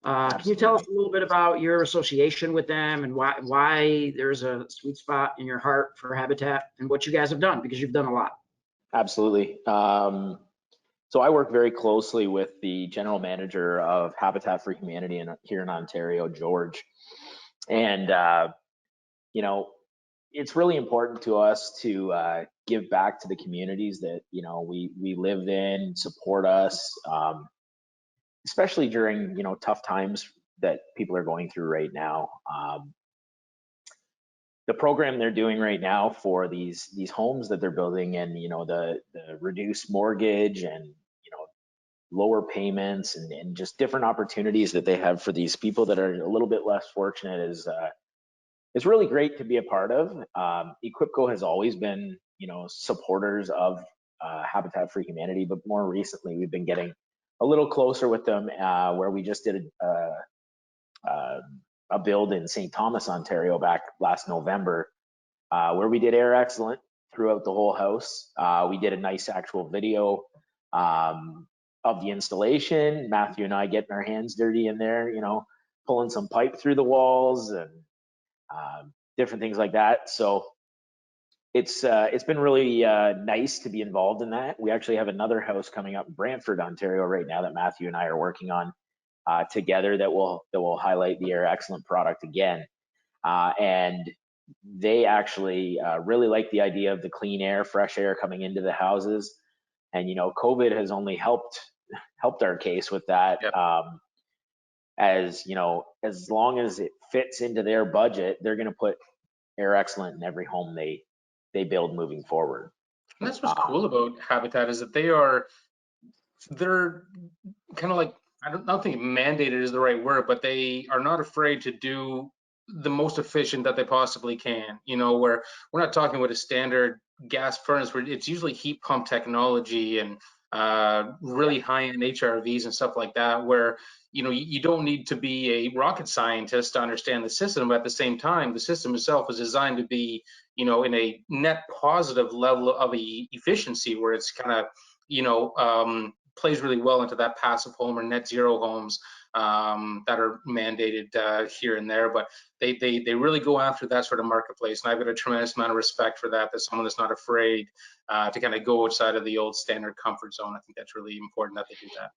Can you tell us a little bit about your association with them and why there's a sweet spot in your heart for Habitat and what you guys have done, because you've done a lot? Absolutely. So I work very closely with the general manager of Habitat for Humanity here in Ontario, George. And, it's really important to us to give back to the communities that, we live in, support us, especially during, tough times that people are going through right now. The program they're doing right now for these homes that they're building and, the reduced mortgage and, lower payments and just different opportunities that they have for these people that are a little bit less fortunate is really great to be a part of. Equipco has always been, supporters of Habitat for Humanity, but more recently we've been getting a little closer with them, where we just did a build in St. Thomas, Ontario back last November, where we did Air Excellent throughout the whole house. We did a nice actual video of the installation. Matthew and I getting our hands dirty in there, you know, pulling some pipe through the walls and different things like that. So it's been really nice to be involved in that. We actually have another house coming up in Brantford, Ontario right now that Matthew and I are working on together that will highlight the Air Excellent product again. And they actually really like the idea of the clean air, fresh air coming into the houses. And, you know, COVID has only helped our case with that. Yep. As, you know, as long as it fits into their budget, they're going to put Air Excellent in every home they build moving forward. And that's what's cool about Habitat is that they're kind of like, I don't think mandated is the right word, but they are not afraid to do the most efficient that they possibly can. You know, where we're not talking about a standard gas furnace where it's usually heat pump technology and really high-end HRVs and stuff like that, where, you know, you don't need to be a rocket scientist to understand the system, but at the same time, the system itself is designed to be, you know, in a net positive level of efficiency where it's kind of, you know, plays really well into that passive home or net zero homes that are mandated here and there, but they really go after that sort of marketplace, and I've got a tremendous amount of respect for that. That's someone that's not afraid to kind of go outside of the old standard comfort zone. I think that's really important that they do that.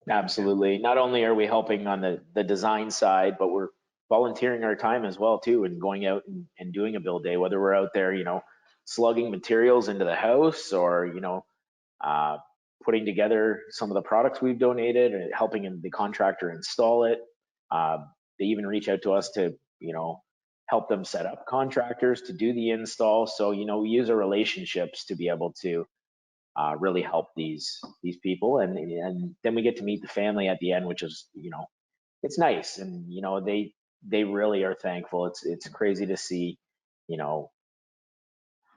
Absolutely. Not only are we helping on the design side, but we're volunteering our time as well too, and going out and doing a build day, whether we're out there, you know, slugging materials into the house or, you know, putting together some of the products we've donated and helping the contractor install it. They even reach out to us to, you know, help them set up contractors to do the install. So, you know, we use our relationships to be able to really help these people. And then we get to meet the family at the end, which is, you know, it's nice. And, you know, they really are thankful. It's crazy to see, you know,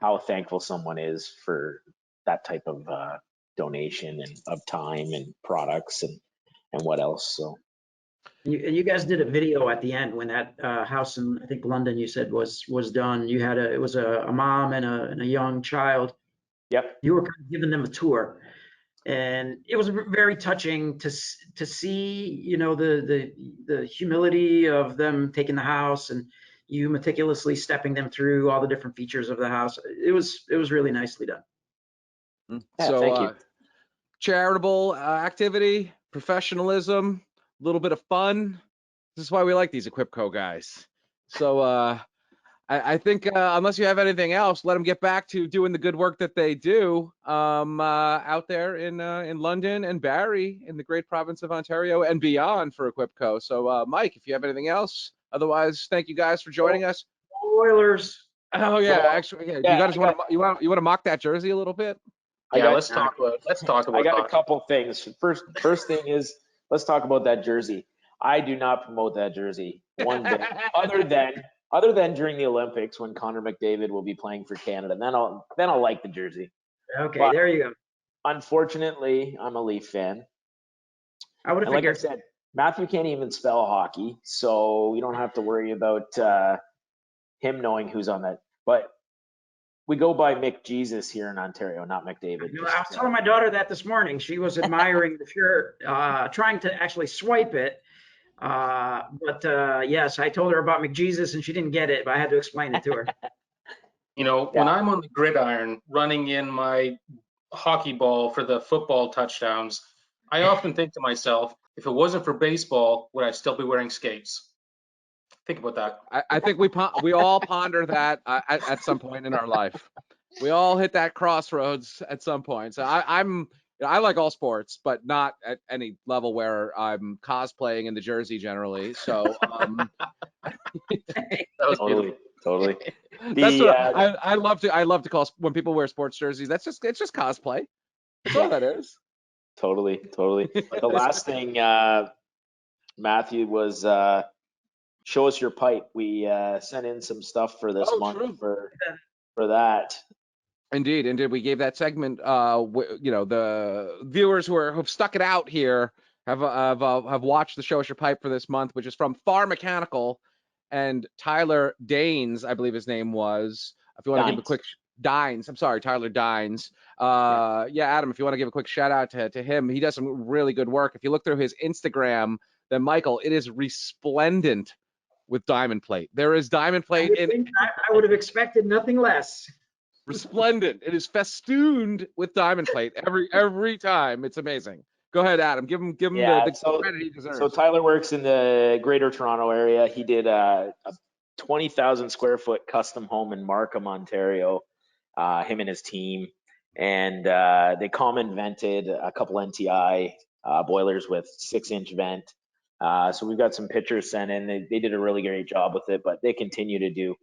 how thankful someone is for that type of donation and of time and products and what else. So you guys did a video at the end when that house in, I think, London, you said was done. You had it was a mom and a young child. Yep. You were kind of giving them a tour, and it was very touching to see, you know, the humility of them taking the house and you meticulously stepping them through all the different features of the house. It was really nicely done. Yeah, So thank you. charitable activity, professionalism, a little bit of fun. This is why we like these Equipco guys. So I think unless you have anything else, let them get back to doing the good work that they do out there in London and Barrie in the great province of Ontario and beyond for Equipco. So Mike, if you have anything else, otherwise, thank you guys for joining us. Oilers. Oh yeah, Well, actually, yeah. yeah, You guys want to mock that jersey a little bit? Yeah, let's talk about I got hockey. a couple things. First thing is, let's talk about that jersey. I do not promote that jersey one bit, other than during the Olympics when Connor McDavid will be playing for Canada. Then I'll like the jersey. Okay, But there you go. unfortunately, I'm a Leaf fan. I would have And like I figured. said, Matthew can't even spell hockey, so we don't have to worry about him knowing who's on that. But we go by Mick Jesus here in Ontario, not McDavid. I was telling my daughter that this morning. She was admiring the shirt, trying to actually swipe it. But yes, I told her about McJesus and she didn't get it, but I had to explain it to her. You know, when I'm on the gridiron running in my hockey ball for the football touchdowns, I often think to myself, if it wasn't for baseball, would I still be wearing skates? Think about that. I think we all ponder that at some point in our life. We all hit that crossroads at some point. So I like all sports, but not at any level where I'm cosplaying in the jersey generally. So That was beautiful. Totally. that's what I love to call when people wear sports jerseys. It's just cosplay. That's all that is. Totally. The last thing, Matthew, was show us your pipe. We sent in some stuff for this month for that. Indeed. We gave that segment. You know, the viewers who've stuck it out here have watched the Show Us Your Pipe for this month, which is from Farr Mechanical, and Tyler Danes, I believe his name was. If you want to give a quick Dynmes, I'm sorry, Tyler Dynmes. Yeah, Adam, if you want to give a quick shout out to him, he does some really good work. If you look through his Instagram, then Michael, it is resplendent with diamond plate. There is diamond plate I would have expected nothing less. Resplendent. It is festooned with diamond plate every time. It's amazing. Go ahead, Adam. Give him the credit he deserves. So Tyler works in the Greater Toronto area. He did a 20,000 square foot custom home in Markham, Ontario. Him and his team, and they common vented a couple NTI boilers with 6-inch vent. So we've got some pictures sent in. They did a really great job with it, but they continue to do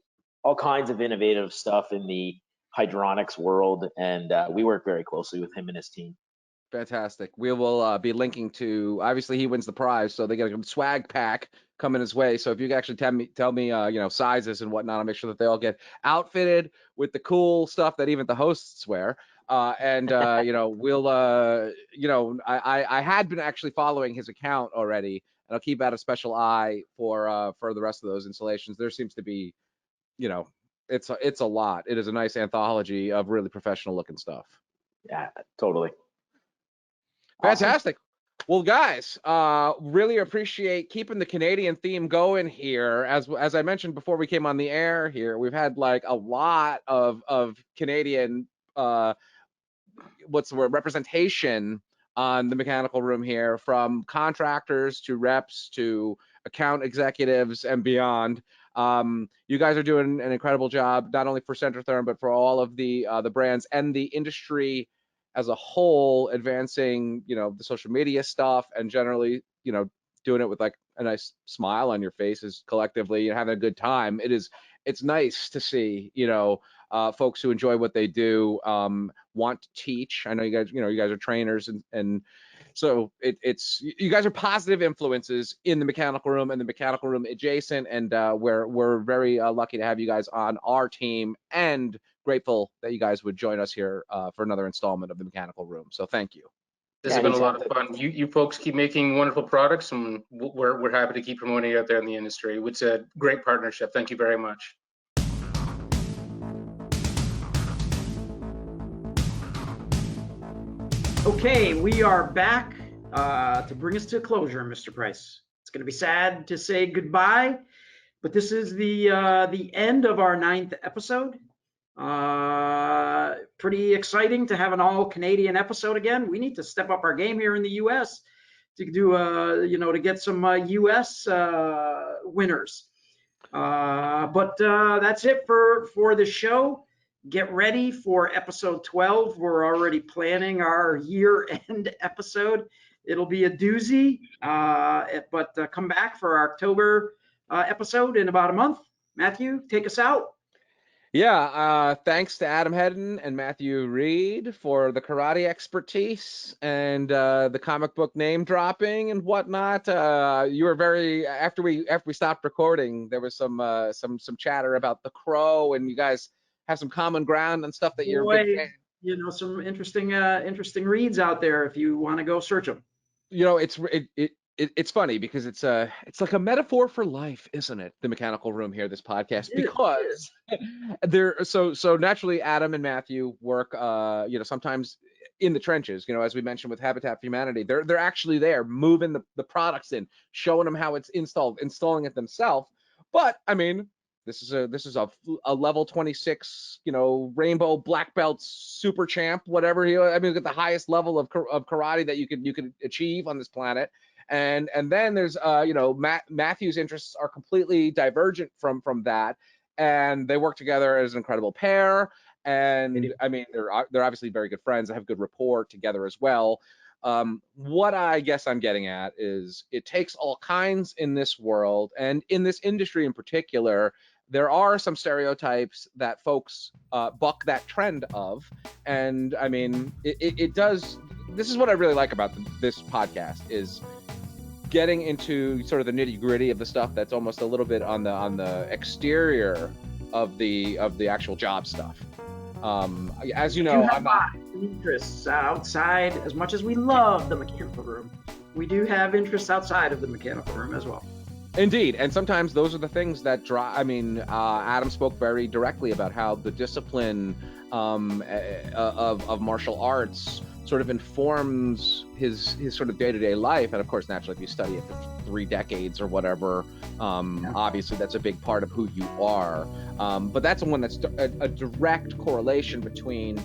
all kinds of innovative stuff in the hydronics world, and we work very closely with him and his team. Fantastic. We will be linking to, obviously he wins the prize, so they get a swag pack coming his way. So if you can actually tell me sizes and whatnot, I'll make sure that they all get outfitted with the cool stuff that even the hosts wear. We'll I had been actually following his account already, and I'll keep out a special eye for the rest of those installations. There seems to be, it's a lot. It is a nice anthology of really professional looking stuff. Yeah, totally. Fantastic. Awesome. Well, guys, really appreciate keeping the Canadian theme going here. As I mentioned before we came on the air here, we've had like a lot of Canadian representation on the mechanical room here, from contractors to reps to account executives and beyond. You guys are doing an incredible job, not only for Centrotherm, but for all of the brands and the industry as a whole, advancing, the social media stuff, and generally, doing it with like a nice smile on your faces collectively and having a good time. It's nice to see, folks who enjoy what they do, want to teach. I know you guys are trainers, and so you guys are positive influences in the mechanical room and the mechanical room adjacent, and we're very lucky to have you guys on our team, and grateful that you guys would join us here for another installment of the mechanical room. So thank you. This has been a lot of fun. You folks keep making wonderful products, and we're happy to keep promoting it out there in the industry. It's a great partnership. Thank you very much. Okay, we are back to bring us to a closure, Mr. Pryce. It's going to be sad to say goodbye, but this is the end of our 9th episode. Pretty exciting to have an all Canadian episode again. We need to step up our game here in the US to do to get some US winners. But that's it for the show. Get ready for episode 12. We're already planning our year-end episode. It'll be a doozy, but come back for our October episode in about a month. Matthew, take us out. Yeah, thanks to Adam Hedden and Matthew Reid for the karate expertise and the comic book name dropping and whatnot. You were very, after we stopped recording, there was some chatter about The Crow, and you guys have some common ground and stuff that you're a big fan. Some interesting reads out there if you want to go search them. It's funny because it's like a metaphor for life, isn't it? The mechanical room here, this podcast, because so naturally Adam and Matthew work sometimes in the trenches, as we mentioned with Habitat for Humanity. They're actually there moving the products in, showing them how it's installed, installing it themselves. But I mean, this is a level 26, rainbow black belt super champ, whatever. At the highest level of karate that you could achieve on this planet. And then there's Matthew's interests are completely divergent from that, and they work together as an incredible pair. And I mean, they're obviously very good friends. They have good rapport together as well. What I guess I'm getting at is it takes all kinds in this world, and in this industry in particular, there are some stereotypes that folks buck that trend of. And I mean, it does. This is what I really like about this podcast, is getting into sort of the nitty gritty of the stuff that's almost a little bit on the exterior of the actual job stuff. As you know, I'm not interests outside. As much as we love the mechanical room, we do have interests outside of the mechanical room as well. Indeed, and sometimes those are the things that drive. I mean, Adam spoke very directly about how the discipline of martial arts sort of informs his sort of day-to-day life, and of course, naturally, if you study it for 3 decades or whatever, obviously that's a big part of who you are. But that's one that's a direct correlation between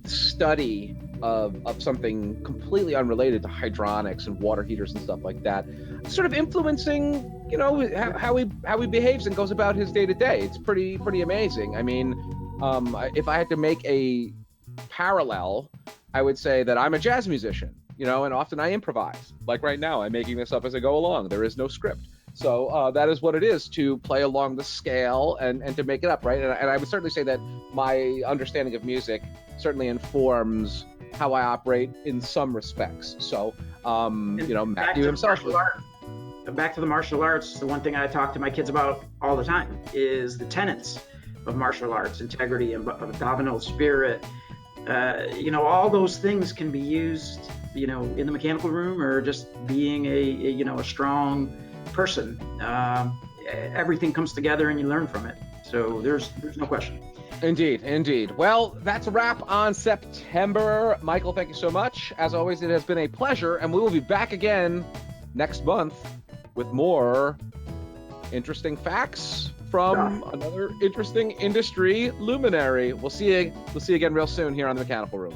the study of something completely unrelated to hydronics and water heaters and stuff like that, sort of influencing, you know, how he behaves and goes about his day to day. It's pretty amazing. I mean, if I had to make a parallel, I would say that I'm a jazz musician, you know, and often I improvise. Like right now, I'm making this up as I go along. There is no script. So that is what it is, to play along the scale and to make it up, right? And I would certainly say that my understanding of music certainly informs how I operate in some respects. So, you know, Matthew himself. Back to the martial arts, the one thing I talk to my kids about all the time is the tenets of martial arts: integrity, abdominal spirit. You know, all those things can be used, you know, in the mechanical room, or just being a strong person. Everything comes together and you learn from it. So there's no question. Indeed. Well, that's a wrap on September. Michael, thank you so much. As always, it has been a pleasure, and we will be back again next month with more interesting facts from another interesting industry luminary. We'll see you again real soon here on the Mechanical Room.